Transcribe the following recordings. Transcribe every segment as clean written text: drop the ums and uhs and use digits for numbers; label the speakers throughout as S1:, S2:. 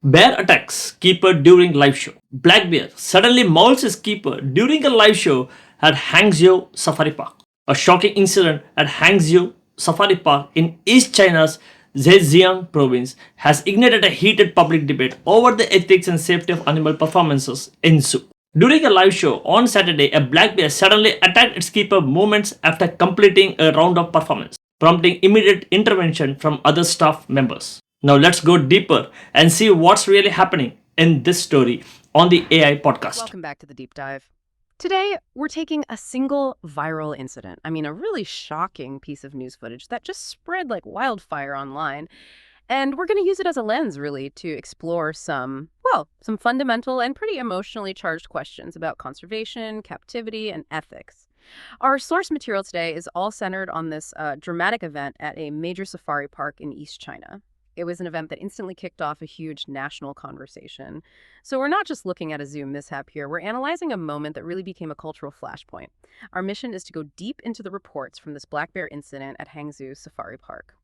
S1: Bear attacks keeper during live show. Black bear suddenly mauls his keeper during a live show at Hangzhou Safari Park. A shocking incident at Hangzhou Safari Park in East China's Zhejiang province has ignited a heated public debate over the ethics and safety of animal performances in zoo. During a live show on Saturday, a black bear suddenly attacked its keeper moments after completing a round of performance, prompting immediate intervention from other staff members. Now let's go deeper and see what's really happening in this story on the AI podcast.
S2: Welcome back to the deep dive. Today, we're taking a single viral incident. A really shocking piece of news footage that just spread like wildfire online. And we're going to use it as a lens, really, to explore some fundamental and pretty emotionally charged questions about conservation, captivity, and ethics. Our source material today is all centered on this dramatic event at a major safari park in East China. It was an event that instantly kicked off a huge national conversation. So we're not just looking at a zoo mishap here, we're analyzing a moment that really became a cultural flashpoint. Our mission is to go deep into the reports from this black bear incident at Hangzhou Safari Park.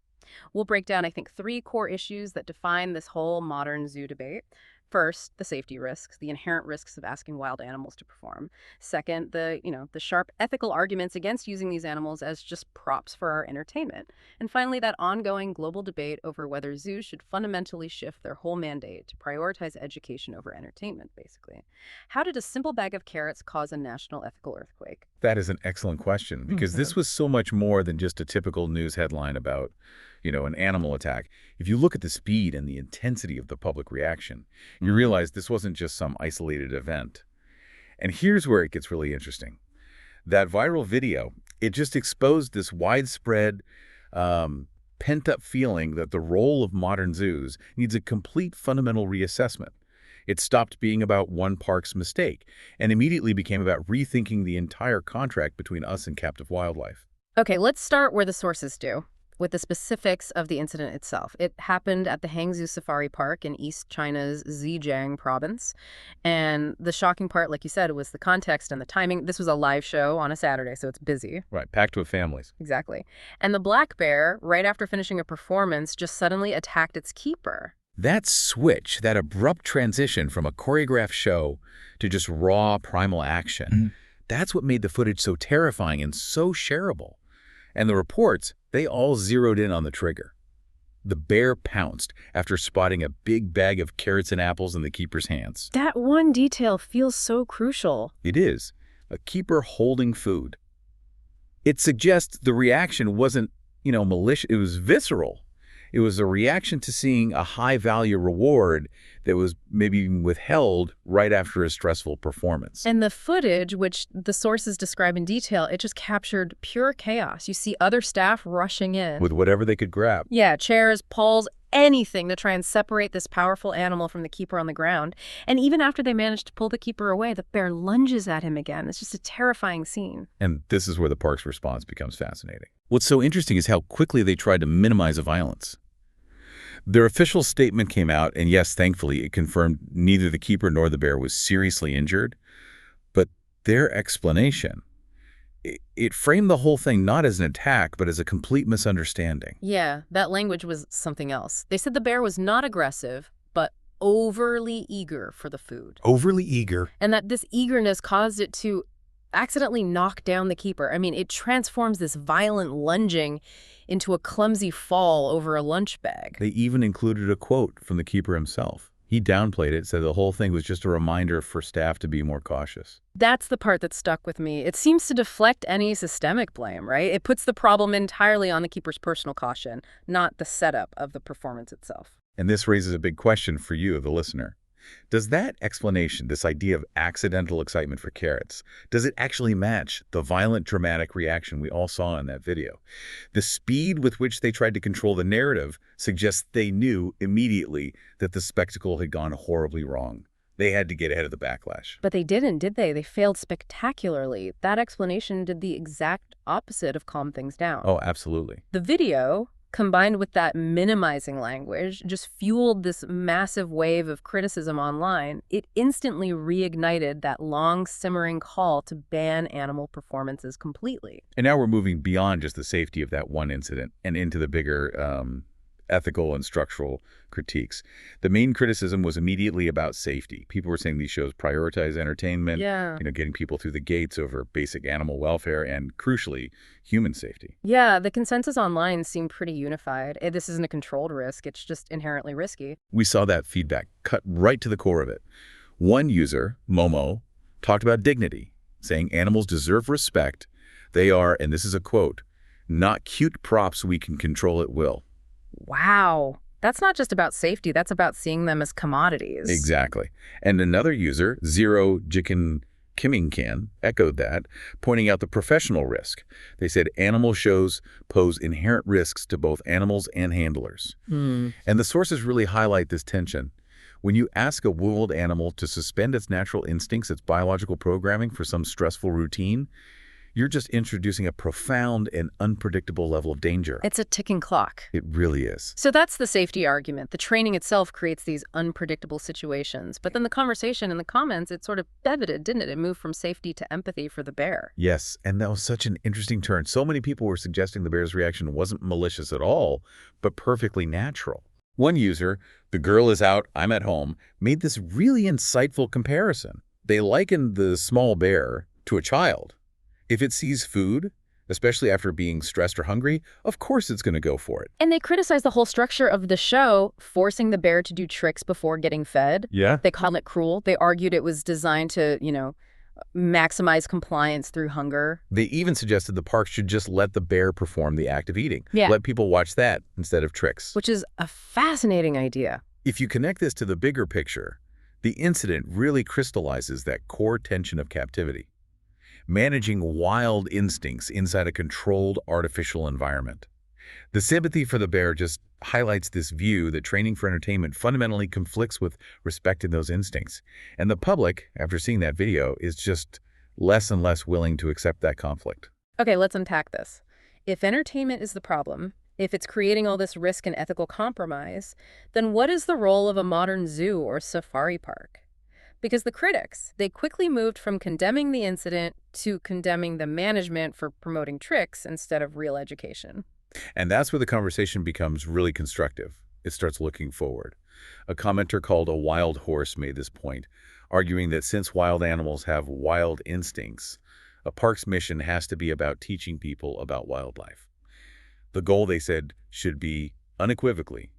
S2: We'll break down, I think, 3 core issues that define this whole modern zoo debate. First, the safety risks, the inherent risks of asking wild animals to perform. Second, the sharp ethical arguments against using these animals as just props for our entertainment. And finally, that ongoing global debate over whether zoos should fundamentally shift their whole mandate to prioritize education over entertainment, basically. How did a simple bag of carrots cause a national ethical earthquake?
S3: That is an excellent question, because this was so much more than just a typical news headline about, an animal attack. If you look at the speed and the intensity of the public reaction, you realize this wasn't just some isolated event. And here's where it gets really interesting. That viral video, it just exposed this widespread, pent-up feeling that the role of modern zoos needs a complete fundamental reassessment. It stopped being about one park's mistake and immediately became about rethinking the entire contract between us and captive wildlife.
S2: Okay, let's start where the sources do, with the specifics of the incident itself. It happened at the Hangzhou Safari Park in East China's Zhejiang province. And the shocking part, like you said, was the context and the timing. This was a live show on a Saturday, so it's busy.
S3: Right, packed with families.
S2: Exactly. And the black bear, right after finishing a performance, just suddenly attacked its keeper.
S3: That switch, that abrupt transition from a choreographed show to just raw, primal action, that's what made the footage so terrifying and so shareable. And the reports, they all zeroed in on the trigger. The bear pounced after spotting a big bag of carrots and apples in the keeper's hands.
S2: That one detail feels so crucial.
S3: It is. A keeper holding food. It suggests the reaction wasn't, malicious. It was visceral. It was a reaction to seeing a high-value reward that was maybe withheld right after a stressful performance.
S2: And the footage, which the sources describe in detail, it just captured pure chaos. You see other staff rushing in.
S3: With whatever they could grab.
S2: Yeah, chairs, poles, anything to try and separate this powerful animal from the keeper on the ground. And even after they managed to pull the keeper away, the bear lunges at him again. It's just a terrifying scene.
S3: And this is where the park's response becomes fascinating. What's so interesting is how quickly they tried to minimize the violence. Their official statement came out, and yes, thankfully, it confirmed neither the keeper nor the bear was seriously injured. But their explanation, it framed the whole thing not as an attack, but as a complete misunderstanding.
S2: Yeah, that language was something else. They said the bear was not aggressive, but overly eager for the food.
S3: Overly eager.
S2: And that this eagerness caused it to accidentally knock down the keeper. It transforms this violent lunging into a clumsy fall over a lunch bag.
S3: They even included a quote from the keeper himself. He downplayed it, said the whole thing was just a reminder for staff to be more cautious.
S2: That's the part that stuck with me. It seems to deflect any systemic blame, right? It puts the problem entirely on the keeper's personal caution, not the setup of the performance itself.
S3: And this raises a big question for you, the listener. Does that explanation, this idea of accidental excitement for carrots, does it actually match the violent, dramatic reaction we all saw in that video? The speed with which they tried to control the narrative suggests they knew immediately that the spectacle had gone horribly wrong. They had to get ahead of the backlash.
S2: But they didn't, did they? They failed spectacularly. That explanation did the exact opposite of calm things down.
S3: Oh, absolutely.
S2: The video, combined with that minimizing language, just fueled this massive wave of criticism online. It instantly reignited that long simmering call to ban animal performances completely.
S3: And now we're moving beyond just the safety of that one incident and into the bigger ethical and structural critiques. The main criticism was immediately about safety. People were saying these shows prioritize entertainment,
S2: Yeah.
S3: getting people through the gates over basic animal welfare and, crucially, human safety.
S2: Yeah, the consensus online seemed pretty unified. This isn't a controlled risk, it's just inherently risky.
S3: We saw that feedback cut right to the core of it. One user, Momo, talked about dignity, saying animals deserve respect. They are, and this is a quote, not cute props we can control at will.
S2: Wow. That's not just about safety, that's about seeing them as commodities.
S3: Exactly. And another user, Zero Jikin Kimingkan, echoed that, pointing out the professional risk. They said animal shows pose inherent risks to both animals and handlers. And the sources really highlight this tension. When you ask a world animal to suspend its natural instincts, its biological programming for some stressful routine, you're just introducing a profound and unpredictable level of danger.
S2: It's a ticking clock.
S3: It really is.
S2: So that's the safety argument. The training itself creates these unpredictable situations. But then the conversation in the comments, it sort of pivoted, didn't it? It moved from safety to empathy for the bear.
S3: Yes, and that was such an interesting turn. So many people were suggesting the bear's reaction wasn't malicious at all, but perfectly natural. One user, the girl is out, I'm at home, made this really insightful comparison. They likened the small bear to a child. If it sees food, especially after being stressed or hungry, of course it's going to go for it.
S2: And they criticize the whole structure of the show, forcing the bear to do tricks before getting fed.
S3: Yeah.
S2: They called it cruel. They argued it was designed to, maximize compliance through hunger.
S3: They even suggested the park should just let the bear perform the act of eating.
S2: Yeah.
S3: Let people watch that instead of tricks.
S2: Which is a fascinating idea.
S3: If you connect this to the bigger picture, the incident really crystallizes that core tension of captivity. Managing wild instincts inside a controlled artificial environment. The sympathy for the bear just highlights this view that training for entertainment fundamentally conflicts with respecting those instincts. And the public, after seeing that video, is just less and less willing to accept that conflict.
S2: Okay, let's unpack this. If entertainment is the problem, if it's creating all this risk and ethical compromise, then what is the role of a modern zoo or safari park? Because the critics, they quickly moved from condemning the incident to condemning the management for promoting tricks instead of real education.
S3: And that's where the conversation becomes really constructive. It starts looking forward. A commenter called A Wild Horse made this point, arguing that since wild animals have wild instincts, a park's mission has to be about teaching people about wildlife. The goal, they said, should be unequivocally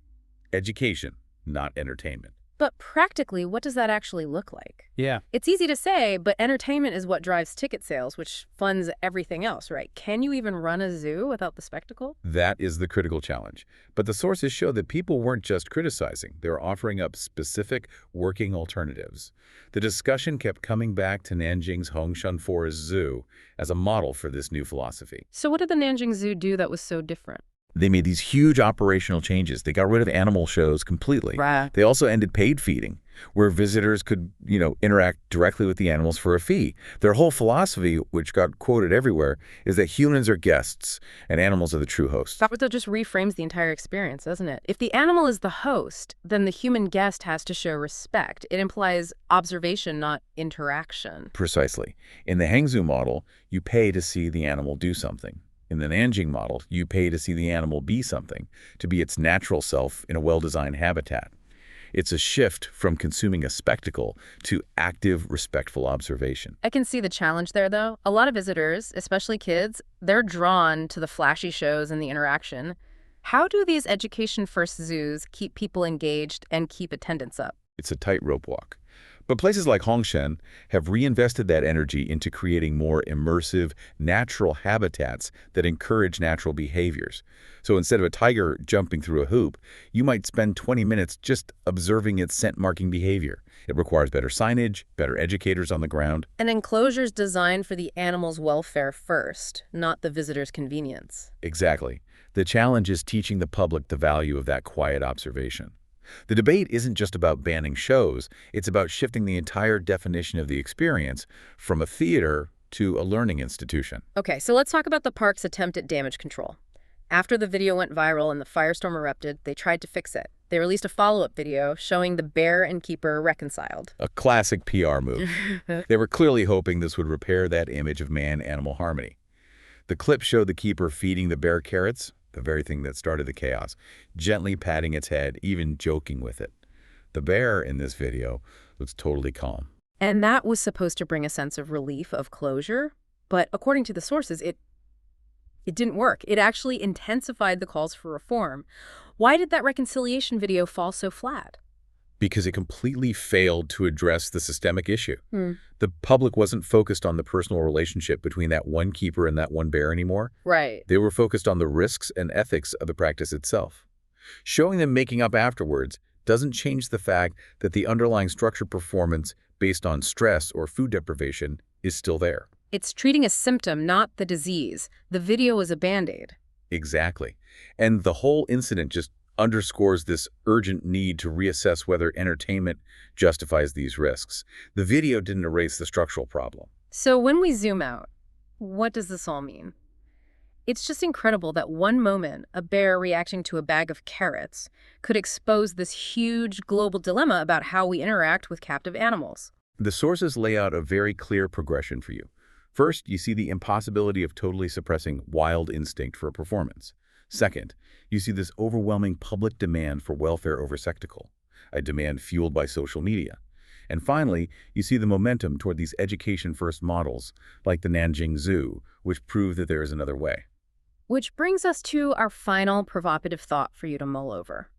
S3: education, not entertainment.
S2: But practically, what does that actually look like?
S4: Yeah.
S2: It's easy to say, but entertainment is what drives ticket sales, which funds everything else, right? Can you even run a zoo without the spectacle?
S3: That is the critical challenge. But the sources show that people weren't just criticizing. They were offering up specific working alternatives. The discussion kept coming back to Nanjing's Hongshan Forest Zoo as a model for this new philosophy.
S2: So what did the Nanjing Zoo do that was so different?
S3: They made these huge operational changes. They got rid of animal shows completely.
S2: Right.
S3: They also ended paid feeding, where visitors could, interact directly with the animals for a fee. Their whole philosophy, which got quoted everywhere, is that humans are guests and animals are the true hosts.
S2: That just reframes the entire experience, doesn't it? If the animal is the host, then the human guest has to show respect. It implies observation, not interaction.
S3: Precisely. In the Hangzhou model, you pay to see the animal do something. In the Nanjing model, you pay to see the animal be something, to be its natural self in a well-designed habitat. It's a shift from consuming a spectacle to active, respectful observation.
S2: I can see the challenge there, though. A lot of visitors, especially kids, they're drawn to the flashy shows and the interaction. How do these education-first zoos keep people engaged and keep attendance up?
S3: It's a tightrope walk. But places like Hongshan have reinvested that energy into creating more immersive, natural habitats that encourage natural behaviors. So instead of a tiger jumping through a hoop, you might spend 20 minutes just observing its scent-marking behavior. It requires better signage, better educators on the ground.
S2: An enclosure's designed for the animal's welfare first, not the visitor's convenience.
S3: Exactly. The challenge is teaching the public the value of that quiet observation. The debate isn't just about banning shows, it's about shifting the entire definition of the experience from a theater to a learning institution.
S2: Okay, so let's talk about the park's attempt at damage control. After the video went viral and the firestorm erupted, they tried to fix it. They released a follow-up video showing the bear and keeper reconciled.
S3: A classic PR move. They were clearly hoping this would repair that image of man-animal harmony. The clip showed the keeper feeding the bear carrots, the very thing that started the chaos, gently patting its head, even joking with it. The bear in this video looks totally calm.
S2: And that was supposed to bring a sense of relief, of closure. But according to the sources, it didn't work. It actually intensified the calls for reform. Why did that reconciliation video fall so flat?
S3: Because it completely failed to address the systemic issue. The public wasn't focused on the personal relationship between that one keeper and that one bear anymore.
S2: Right.
S3: They were focused on the risks and ethics of the practice itself. Showing them making up afterwards doesn't change the fact that the underlying structured performance based on stress or food deprivation is still there.
S2: It's treating a symptom, not the disease. The video is a Band-Aid.
S3: Exactly. And the whole incident just underscores this urgent need to reassess whether entertainment justifies these risks. The video didn't erase the structural problem.
S2: So when we zoom out, what does this all mean? It's just incredible that one moment, a bear reacting to a bag of carrots, could expose this huge global dilemma about how we interact with captive animals.
S3: The sources lay out a very clear progression for you. First, you see the impossibility of totally suppressing wild instinct for a performance. Second, you see this overwhelming public demand for welfare over spectacle, a demand fueled by social media. And finally, you see the momentum toward these education-first models, like the Nanjing Zoo, which prove that there is another way.
S2: Which brings us to our final provocative thought for you to mull over.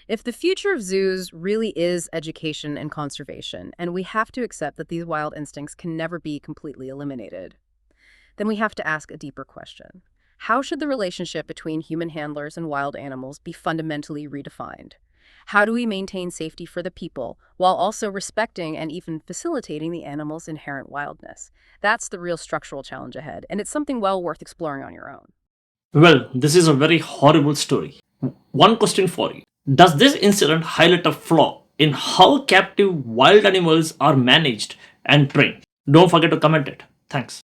S2: If the future of zoos really is education and conservation, and we have to accept that these wild instincts can never be completely eliminated, then we have to ask a deeper question. How should the relationship between human handlers and wild animals be fundamentally redefined? How do we maintain safety for the people while also respecting and even facilitating the animal's inherent wildness? That's the real structural challenge ahead, and it's something well worth exploring on your own.
S1: Well, this is a very horrible story. One question for you. Does this incident highlight a flaw in how captive wild animals are managed and trained? Don't forget to comment it. Thanks.